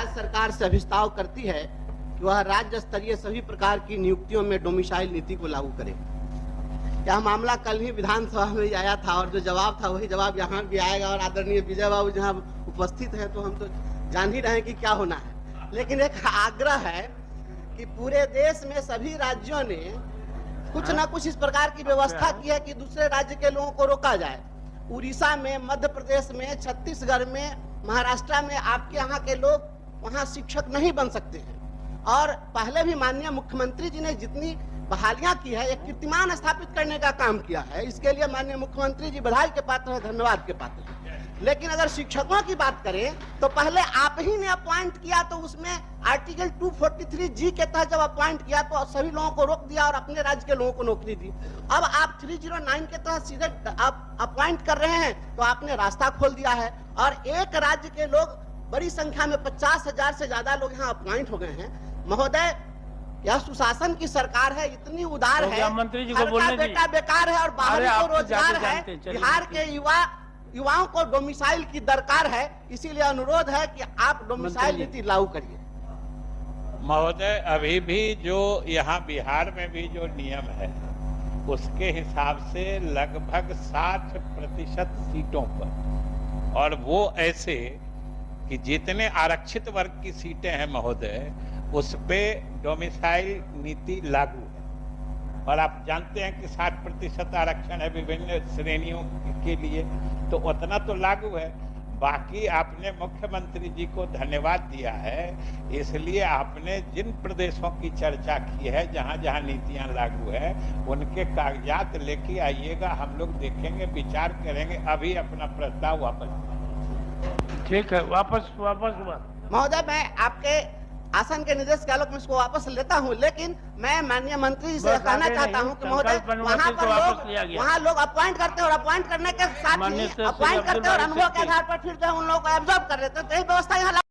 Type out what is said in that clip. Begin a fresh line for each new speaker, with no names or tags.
राज्य सरकार से अभिस्ताव करती है कि वह राज्य स्तरीय सभी प्रकार की नियुक्तियों में डोमिसाइल नीति को लागू करे। यह मामला कल ही विधानसभा में आया था और जो जवाब था वही जवाब यहाँ भी आएगा। और आदरणीय विजय बाबू जहाँ उपस्थित है तो हम तो जान ही रहे हैं कि क्या होना है। लेकिन एक आग्रह है कि पूरे देश में सभी राज्यों ने कुछ ना कुछ इस प्रकार की व्यवस्था की है कि दूसरे राज्य के लोगों को रोका जाए। उड़ीसा में, मध्य प्रदेश में, छत्तीसगढ़ में, महाराष्ट्र में आपके यहाँ के लोग वहाँ शिक्षक नहीं बन सकते हैं। और पहले भी माननीय मुख्यमंत्री जी ने जितनी बहालियां की है, एक कीर्तिमान स्थापित करने का काम किया है। इसके लिए माननीय मुख्यमंत्री जी बधाई के पात्र हैं, धन्यवाद के पात्र हैं। लेकिन अगर शिक्षकों की बात करें तो पहले आप ही ने अपॉइंट किया, तो उसमें आर्टिकल 243G के तहत जब अपॉइंट किया तो सभी लोगों को रोक दिया और अपने राज्य के लोगों को नौकरी दी। अब आप 309 के तहत सीधे आप अपॉइंट कर रहे हैं तो आपने रास्ता खोल दिया है। और एक राज्य के लोग बड़ी संख्या में 50,000 से ज्यादा लोग यहाँ अपॉइंट हो गए हैं। महोदय, यह सुशासन की सरकार है, इतनी उदार है,
मंत्री जी को बोलने
बेटा बेकार है और बाहरी को रोजगार है। बिहार के युवाओं को डोमिसाइल की दरकार है। इसीलिए अनुरोध है कि आप डोमिसाइल नीति लागू करिए।
महोदय, अभी भी जो यहाँ बिहार में भी जो नियम है उसके हिसाब से लगभग 60% सीटों पर, और वो ऐसे कि जितने आरक्षित वर्ग की सीटें हैं महोदय, उस पे डोमिसाइल नीति लागू है। और आप जानते हैं कि 60% आरक्षण है विभिन्न श्रेणियों के लिए, तो उतना तो लागू है। बाकी आपने मुख्यमंत्री जी को धन्यवाद दिया है, इसलिए आपने जिन प्रदेशों की चर्चा की है जहां जहां नीतियां लागू है उनके कागजात लेके आइएगा, हम लोग देखेंगे, विचार करेंगे। अभी अपना प्रस्ताव वापस।
ठीक है, वापस
महोदय, मैं आपके आसन के निर्देश के आलोक में इसको वापस लेता हूं। लेकिन मैं माननीय मंत्री जी से कहना चाहता हूं कि महोदय, वहाँ लोग अपॉइंट करते हैं और अपॉइंट करने के साथ ही अपॉइंट करते हैं और अनुभव के आधार पर फिर जो है उन लोगों को एब्जॉर्ब कर लेते हैं। तो यही व्यवस्था यहाँ